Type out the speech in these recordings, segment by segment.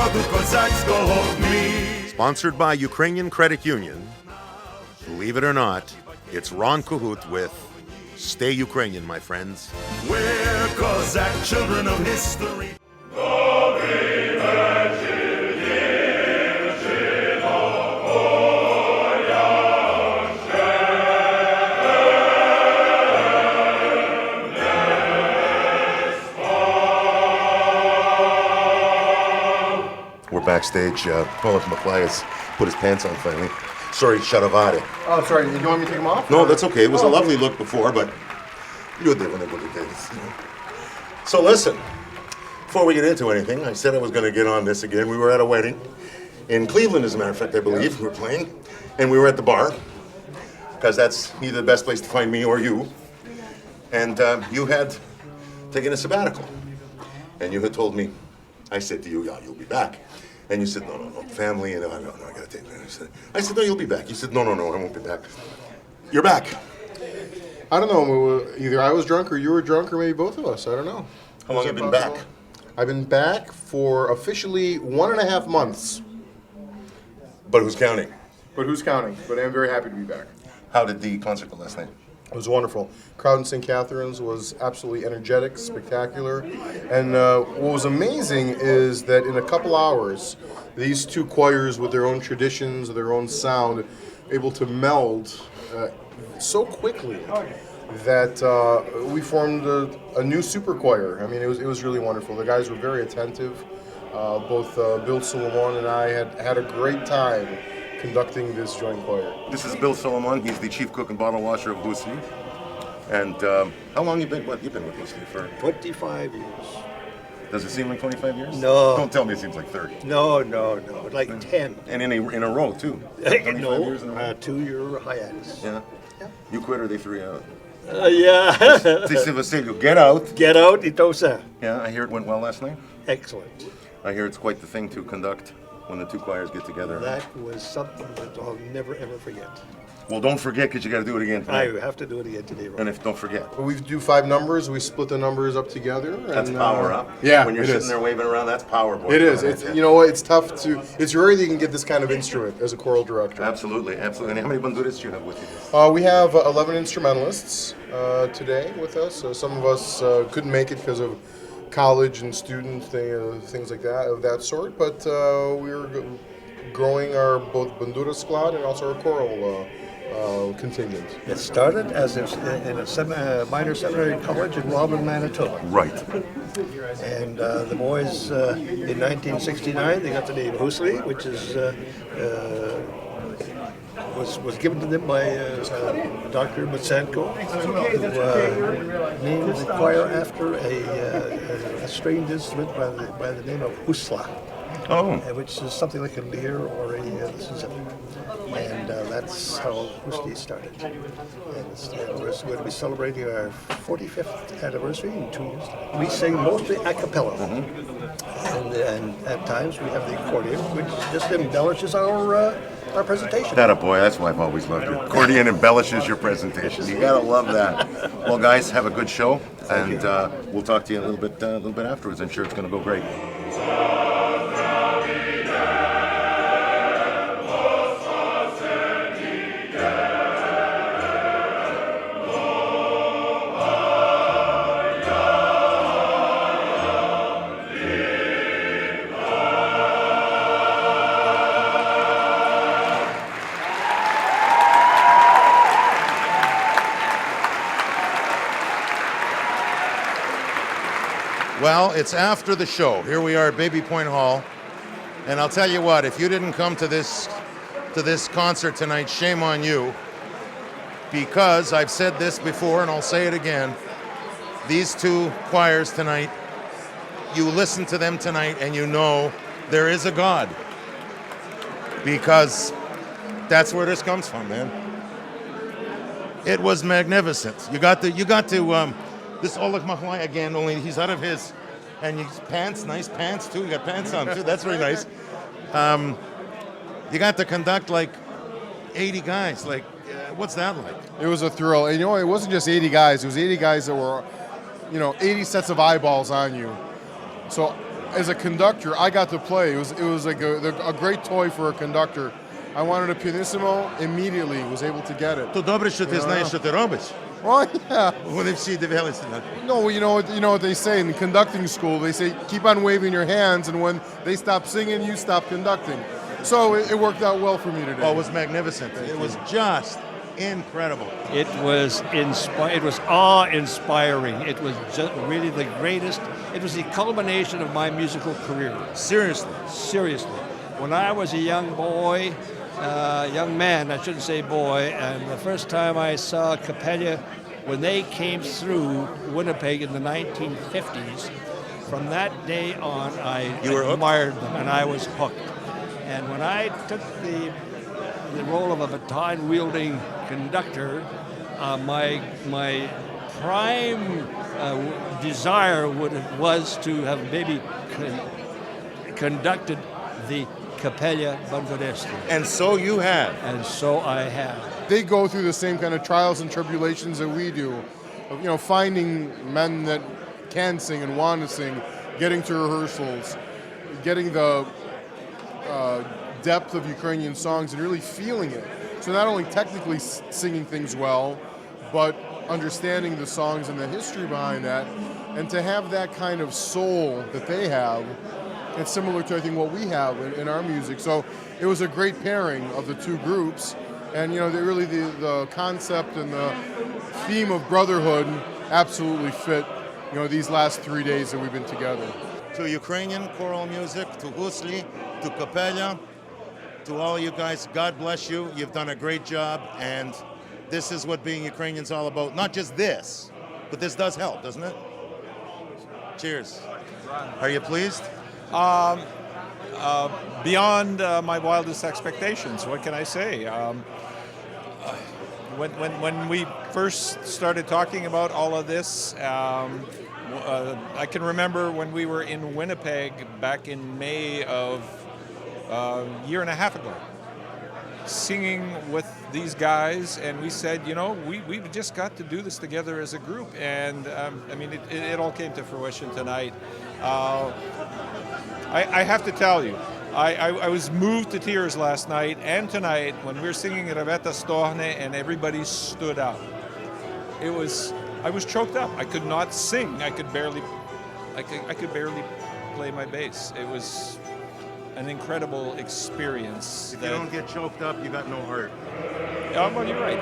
народу козацького вмій. Sponsored by Ukrainian Credit Union. Believe it or not, it's Ron Kohut with Stay Ukrainian, my friends. We're Cossack children of history. We're backstage. Paul McFly has put his pants on finally. Sorry, Sharavare. Oh, sorry. You want me to take them off? No, that's okay. It was a lovely look before, but you're there when everybody did. So listen, before we get into anything, I said I was going to get on this again. We were at a wedding in Cleveland, as a matter of fact, I believe. We were playing, and we were at the bar, because that's either the best place to find me or you. And you had taken a sabbatical, and you had told me, I said to you, yeah, you'll be back. And you said, no, family, and no, I gotta take it. I said, no, you'll be back. You said, no, I won't be back. You're back. I don't know. Either I was drunk or you were drunk or maybe both of us. I don't know. How long have you been back? I've been back for officially 1.5 months. But who's counting? But who's counting? But I'm very happy to be back. How did the concert go last night? It was wonderful. Crowd in St. Catharines was absolutely energetic, spectacular. And what was amazing is that in a couple hours, these two choirs with their own traditions, their own sound, able to meld so quickly that we formed a new super choir. I mean, it was really wonderful. The guys were very attentive. Both Bill Solomon and I had a great time conducting this joint choir. This is Bill Solomon. He's the chief cook and bottle washer of Busli. And how long you've been with Busli for? 25 years. Does it seem like 25 years? No. Don't tell me it seems like 30. No, like 10. And in a row too. 25 years in a row. 2-year hiatus. Yeah. You quit or they threw you out? Yeah. They said, Vasilio, get out. Get out, Itosa. Yeah, I hear it went well last night. Excellent. I hear it's quite the thing to conduct when the two choirs get together. That was something that I'll never ever forget. Well, don't forget, because you got to do it again tonight. I have to do it again today, Ron. And don't forget. We do 5 numbers. We split the numbers up together. That's power up. Yeah, when you're sitting there waving around, that's power, boy. It is. It's, you know what? It's tough to. It's rare that you can get this kind of instrument as a choral director. Absolutely. And how many banduras do you have with you? We have 11 instrumentalists today with us. Some of us couldn't make it because of college and student things like that, of that sort. But we're growing our both bandura squad and also our choral contingent. It started as in a minor seminary college in Robin, Manitoba. Right. And the boys, in 1969, they got the name Husli, which is was given to them by Dr. Matsenko, who named the choir after a stringed instrument by the name of husla. Oh. Which is something like a lyre or a zither. And that's how Husli started. And we're going to be celebrating our 45th anniversary in 2 years. We sing mostly a cappella. And at times we have the accordion, which just embellishes our presentation. That a boy, that's why I've always loved you. Accordion embellishes your presentation. You gotta love that. Well, guys, have a good show, and we'll talk to you a little bit afterwards. I'm sure it's gonna go great. Well, it's after the show. Here we are at Baby Point Hall. And I'll tell you what, if you didn't come to this concert tonight, shame on you. Because I've said this before and I'll say it again. These two choirs tonight, you listen to them tonight and you know there is a God. Because that's where this comes from, man. It was magnificent. You got to this Oleg Mahlai again, only he's out of his, and his pants, nice pants too. You got pants on too. That's very nice. You got to conduct like 80 guys. Like, what's that like? It was a thrill. And it wasn't just 80 guys. It was 80 guys that were, 80 sets of eyeballs on you. So as a conductor, I got to play. It was like a great toy for a conductor. I wanted a pianissimo immediately. Was able to get it. То добре, що ти знаєш, що ти робиш. Well, yeah. Вони всі дивилися на. No, you know what they say in conducting school. They say keep on waving your hands, and when they stop singing, you stop conducting. So it worked out well for me today. Oh, it was magnificent. It was just incredible. It was It was awe-inspiring. It was just really the greatest. It was the culmination of my musical career. Seriously. Seriously, when I was a young boy, young man, I shouldn't say boy, and the first time I saw Capella, when they came through Winnipeg in the 1950s, from that day on, I You were hooked? admired them, and I was hooked. And when I took the role of a baton-wielding conductor, my prime desire was to have maybe conducted the Capella Bungadesti. And so you have. And so I have. They go through the same kind of trials and tribulations that we do. Finding men that can sing and want to sing, getting to rehearsals, getting the depth of Ukrainian songs and really feeling it. So not only technically singing things well, but understanding the songs and the history behind that, and to have that kind of soul that they have, it's similar to I think what we have in our music. So it was a great pairing of the two groups, and really the concept and the theme of brotherhood absolutely fit. These last 3 days that we've been together. To Ukrainian choral music, to Husli, to Capella, to all you guys, God bless you. You've done a great job, and this is what being Ukrainian's all about. Not just this, but this does help, doesn't it? Cheers. Are you pleased? Beyond my wildest expectations. What can I say? When we first started talking about all of this, I can remember when we were in Winnipeg back in May of a year and a half ago, singing with these guys, and we said, we've just got to do this together as a group, and it all came to fruition tonight. I have to tell you, I was moved to tears last night and tonight when we were singing Raveta Storne and everybody stood up. I was choked up. I could not sing. I could barely play my bass. It was an incredible experience. If you don't get choked up, you got no heart. Well, you're right.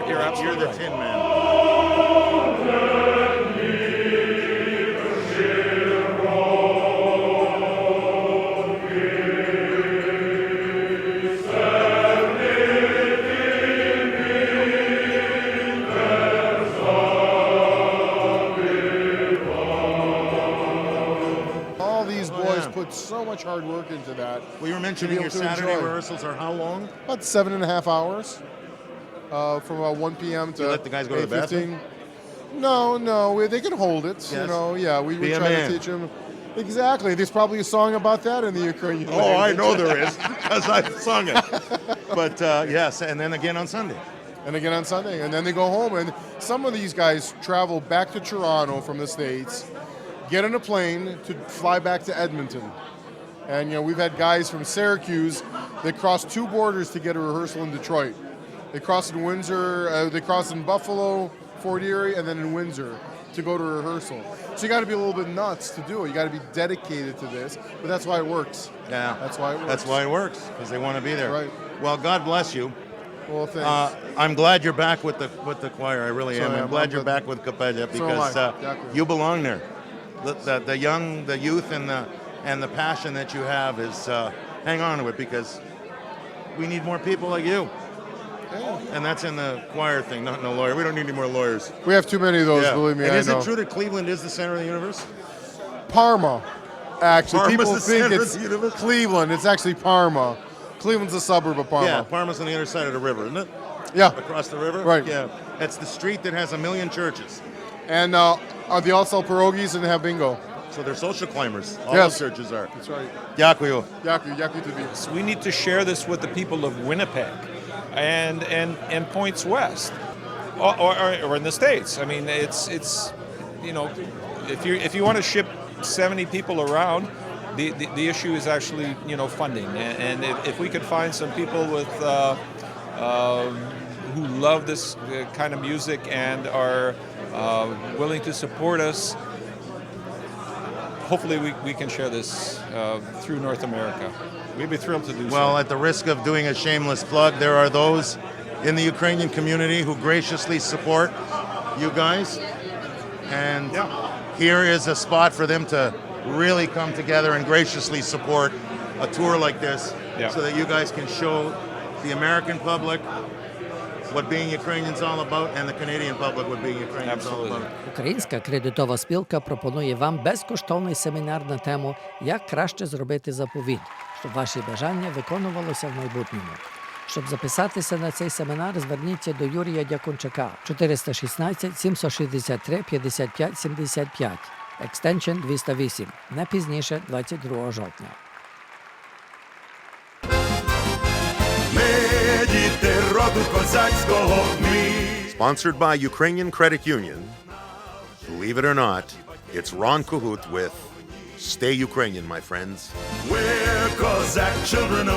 You're absolutely You're the right. Tin Man. Put so much hard work into that. Well, you were mentioning your Saturday rehearsals are how long? About 7.5 hours. From about 1 p.m. to You let the guys go to the bathroom? No, they can hold it. Yes. We Be a try man. to teach them. Exactly. There's probably a song about that in the Ukrainian Oh, language. I know there is, because I've sung it. But yes, and then again on Sunday. And again on Sunday. And then they go home. And some of these guys travel back to Toronto from the States, get on a plane to fly back to Edmonton. And we've had guys from Syracuse that cross 2 borders to get a rehearsal in Detroit. They cross in Windsor, they cross in Buffalo, Fort Erie, and then in Windsor to go to rehearsal. So you got to be a little bit nuts to do it. You got to be dedicated to this, but that's why it works. Yeah, That's why it works. That's why it works, because they want to be there. Right. Well, God bless you. Well, thanks. I'm glad you're back with the choir. I really am. So I'm glad you're back with Capella because you belong there. The youth, and the passion that you have is hang on to it, because we need more people like you. Yeah. And that's in the choir thing, not in the lawyer. We don't need any more lawyers. We have too many of those, believe me. And I is know. it true that Cleveland is the center of the universe? Parma, actually. Parma's People the think center it's of the universe? Cleveland. It's actually Parma. Cleveland's a suburb of Parma. Yeah, Parma's on the other side of the river, isn't it? Yeah. Across the river? Right. Yeah. That's the street that has 1 million churches. And they all sell pierogies and have bingo. So they're social climbers. All Yes. those churches are. That's right. Дякую. Дякую тобі. We need to share this with the people of Winnipeg and points west, or in the States. I mean, it's if you want to ship 70 people around, the issue is actually, funding. And if we could find some people with who love this kind of music and are willing to support us, hopefully we can share this through North America. We'd be thrilled to do so. Well, at the risk of doing a shameless plug, there are those in the Ukrainian community who graciously support you guys. And here is a spot for them to really come together and graciously support a tour like this so that you guys can show the American public what being Ukrainian is all about and the Canadian public what being Ukrainian is all about. Українська кредитова спілка пропонує вам безкоштовний семінар на тему «Як краще зробити заповіт, щоб ваші бажання виконувалося в майбутньому». Щоб записатися на цей семінар, зверніться до Юрія Дякунчака 416 763 55 75, екстеншн 208, не пізніше 22 жовтня. Ми діти роду козацького, ми. Sponsored by Ukrainian Credit Union. Believe it or not, it's Ron Kohut with Stay Ukrainian, my friends. We're Cossack children of